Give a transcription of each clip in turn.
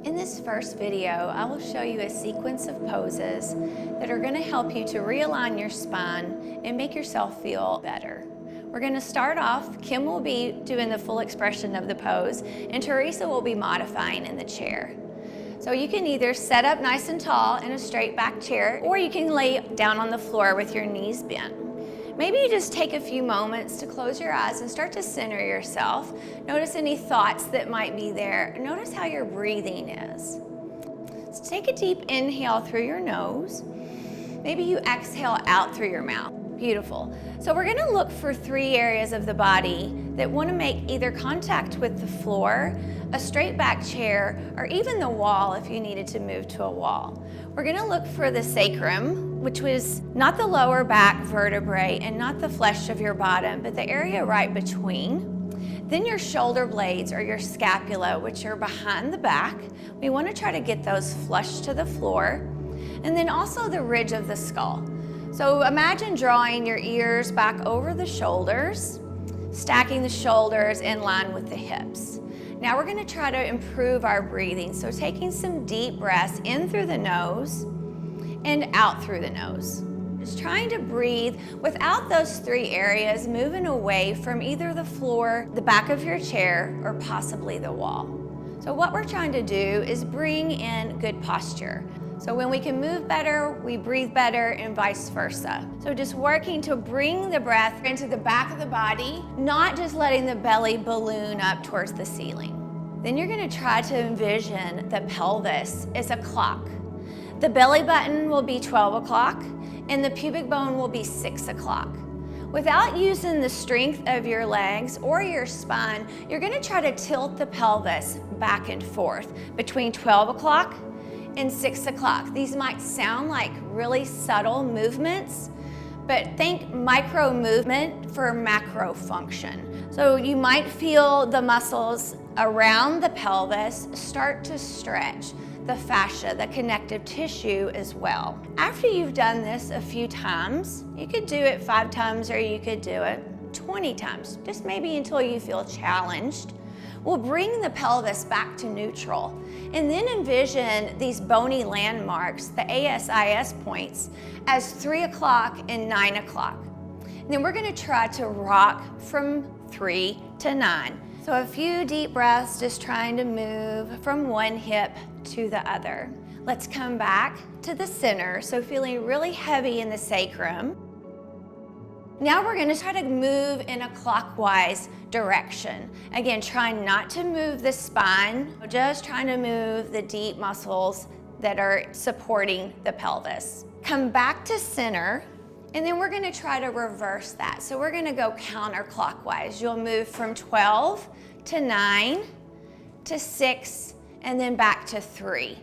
In this first video, I will show you a sequence of poses that are going to help you to realign your spine and make yourself feel better. We're going to start off. Kim will be doing the full expression of the pose, and Teresa will be modifying in the chair. So you can either set up nice and tall in a straight back chair, or you can lay down on the floor with your knees bent. Maybe you just take a few moments to close your eyes and start to center yourself. Notice any thoughts that might be there. Notice how your breathing is. So take a deep inhale through your nose. Maybe you exhale out through your mouth. Beautiful. So we're going to look for 3 areas of the body that want to make either contact with the floor, a straight back chair, or even the wall if you needed to move to a wall. We're going to look for the sacrum, which was not the lower back vertebrae and not the flesh of your bottom, but the area right between. Then your shoulder blades or your scapula, which are behind the back. We want to try to get those flush to the floor. And then also the ridge of the skull. So imagine drawing your ears back over the shoulders, stacking the shoulders in line with the hips. Now we're going to try to improve our breathing. So taking some deep breaths in through the nose and out through the nose. Just trying to breathe without those 3 areas, moving away from either the floor, the back of your chair, or possibly the wall. So what we're trying to do is bring in good posture. So when we can move better, we breathe better, and vice versa. So just working to bring the breath into the back of the body, not just letting the belly balloon up towards the ceiling. Then you're going to try to envision the pelvis as a clock. The belly button will be 12 o'clock, and the pubic bone will be 6 o'clock. Without using the strength of your legs or your spine, you're going to try to tilt the pelvis back and forth between 12 o'clock and 6 o'clock. These might sound like really subtle movements, but think micro movement for macro function. So you might feel the muscles around the pelvis start to stretch, the fascia, the connective tissue as well. After you've done this a few times, you could do it 5 times or you could do it 20 times, just maybe until you feel challenged. We'll bring the pelvis back to neutral and then envision these bony landmarks, the ASIS points, as 3 o'clock and 9 o'clock. And then we're going to try to rock from 3 to 9. So a few deep breaths, just trying to move from one hip to the other. Let's come back to the center, so feeling really heavy in the sacrum. Now we're going to try to move in a clockwise direction. Again, trying not to move the spine, just trying to move the deep muscles that are supporting the pelvis. Come back to center, and then we're going to try to reverse that. So we're going to go counterclockwise. You'll move from 12 to 9 to 6, and then back to 3.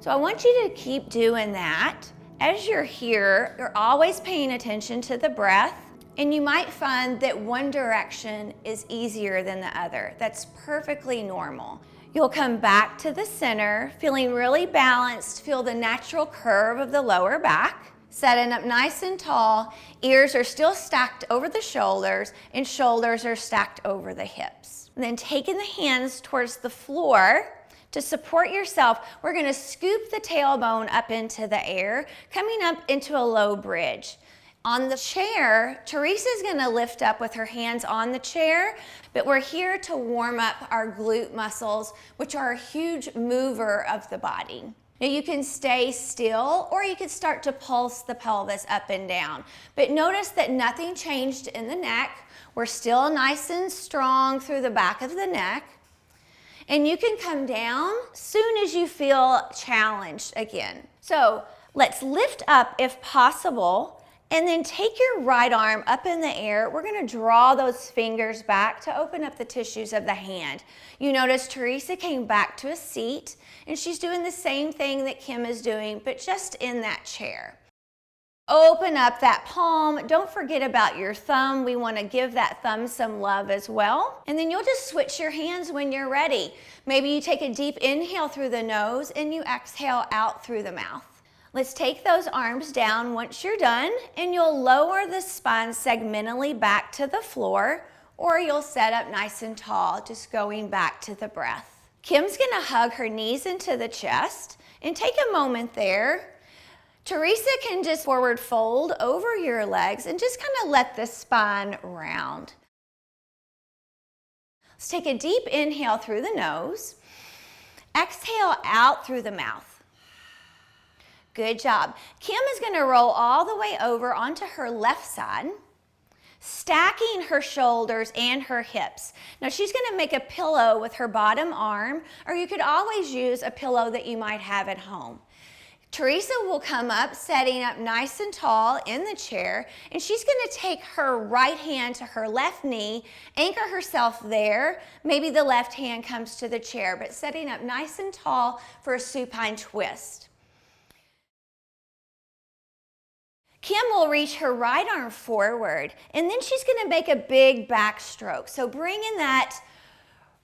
So I want you to keep doing that. As you're here, you're always paying attention to the breath. And you might find that one direction is easier than the other. That's perfectly normal. You'll come back to the center, feeling really balanced. Feel the natural curve of the lower back. Setting up nice and tall. Ears are still stacked over the shoulders, and shoulders are stacked over the hips. And then taking the hands towards the floor to support yourself, we're going to scoop the tailbone up into the air, coming up into a low bridge. On the chair, Teresa's going to lift up with her hands on the chair, but we're here to warm up our glute muscles, which are a huge mover of the body. Now you can stay still, or you can start to pulse the pelvis up and down. But notice that nothing changed in the neck. We're still nice and strong through the back of the neck. And you can come down soon as you feel challenged again. So let's lift up if possible. And then take your right arm up in the air. We're going to draw those fingers back to open up the tissues of the hand. You notice Teresa came back to a seat, and she's doing the same thing that Kim is doing, but just in that chair. Open up that palm. Don't forget about your thumb. We want to give that thumb some love as well. And then you'll just switch your hands when you're ready. Maybe you take a deep inhale through the nose and you exhale out through the mouth. Let's take those arms down once you're done, and you'll lower the spine segmentally back to the floor, or you'll set up nice and tall, just going back to the breath. Kim's gonna hug her knees into the chest and take a moment there. Teresa can just forward fold over your legs and just kind of let the spine round. Let's take a deep inhale through the nose. Exhale out through the mouth. Good job. Kim is going to roll all the way over onto her left side, stacking her shoulders and her hips. Now she's going to make a pillow with her bottom arm, or you could always use a pillow that you might have at home. Teresa will come up, setting up nice and tall in the chair, and she's going to take her right hand to her left knee, anchor herself there. Maybe the left hand comes to the chair, but setting up nice and tall for a supine twist. Kim will reach her right arm forward, and then she's going to make a big back stroke. So bringing that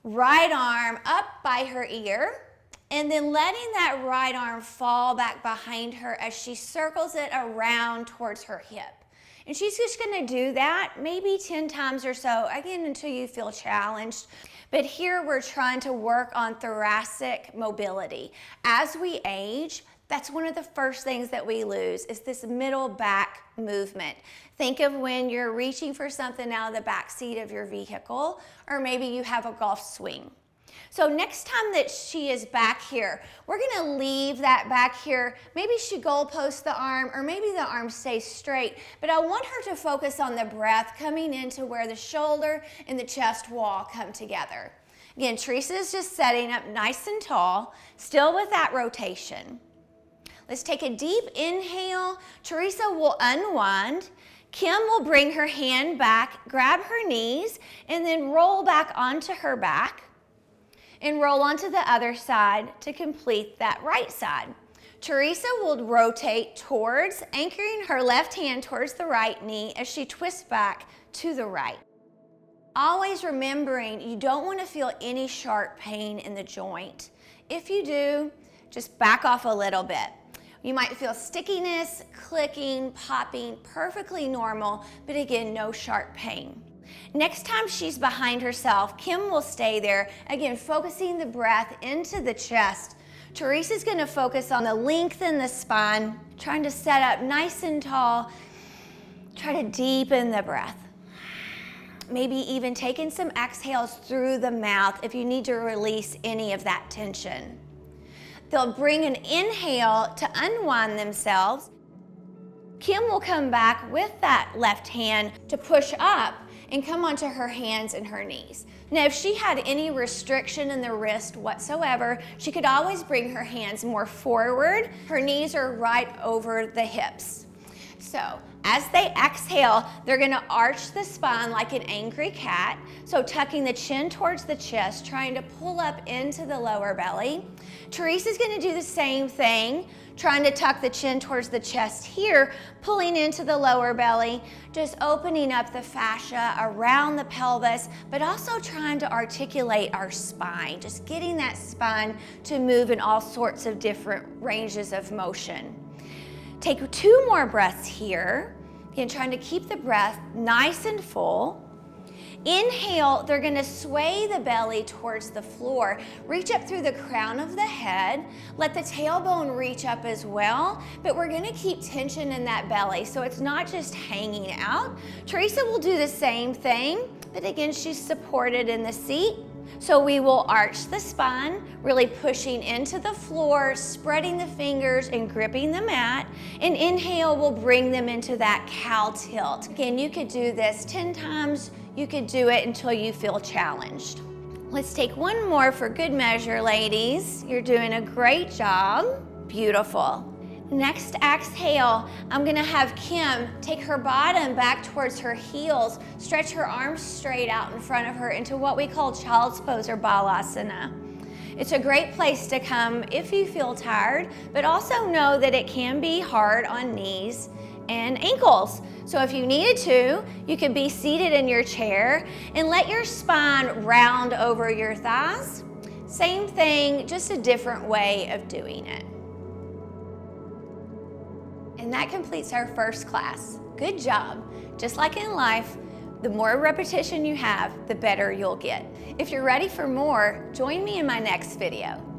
right arm up by her ear, and then letting that right arm fall back behind her as she circles it around towards her hip. And she's just gonna do that maybe 10 times or so, again, until you feel challenged. But here we're trying to work on thoracic mobility. As we age, that's one of the first things that we lose is this middle back movement. Think of when you're reaching for something out of the back seat of your vehicle, or maybe you have a golf swing. So next time that she is back here, we're gonna leave that back here. Maybe she goalposts the arm, or maybe the arm stays straight, but I want her to focus on the breath coming into where the shoulder and the chest wall come together. Again, Teresa is just setting up nice and tall, still with that rotation. Let's take a deep inhale. Teresa will unwind. Kim will bring her hand back, grab her knees, and then roll back onto her back. And roll onto the other side to complete that right side. Teresa will rotate towards, anchoring her left hand towards the right knee as she twists back to the right. Always remembering you don't want to feel any sharp pain in the joint. If you do, just back off a little bit. You might feel stickiness, clicking, popping, perfectly normal, but again, no sharp pain. Next time she's behind herself, Kim will stay there, again, focusing the breath into the chest. Teresa's gonna focus on the length in the spine, trying to set up nice and tall. Try to deepen the breath. Maybe even taking some exhales through the mouth if you need to release any of that tension. They'll bring an inhale to unwind themselves. Kim will come back with that left hand to push up and come onto her hands and her knees. Now, if she had any restriction in the wrist whatsoever, she could always bring her hands more forward. Her knees are right over the hips. So, as they exhale, they're gonna arch the spine like an angry cat. So tucking the chin towards the chest, trying to pull up into the lower belly. Teresa's gonna do the same thing, trying to tuck the chin towards the chest here, pulling into the lower belly, just opening up the fascia around the pelvis, but also trying to articulate our spine, just getting that spine to move in all sorts of different ranges of motion. Take 2 more breaths here. Again, trying to keep the breath nice and full. Inhale, they're gonna sway the belly towards the floor. Reach up through the crown of the head. Let the tailbone reach up as well, but we're gonna keep tension in that belly so it's not just hanging out. Teresa will do the same thing, but again, she's supported in the seat. So we will arch the spine, really pushing into the floor, spreading the fingers and gripping the mat. And inhale will bring them into that cow tilt. Again, you could do this 10 times. You could do it until you feel challenged. Let's take one more for good measure, ladies. You're doing a great job. Beautiful. Next exhale, I'm gonna have Kim take her bottom back towards her heels, stretch her arms straight out in front of her into what we call child's pose or balasana. It's a great place to come if you feel tired, but also know that it can be hard on knees and ankles. So if you needed to, you could be seated in your chair and let your spine round over your thighs. Same thing, just a different way of doing it. And that completes our first class. Good job. Just like in life, The more repetition you have, the better you'll get. If you're ready for more, join me in my next video.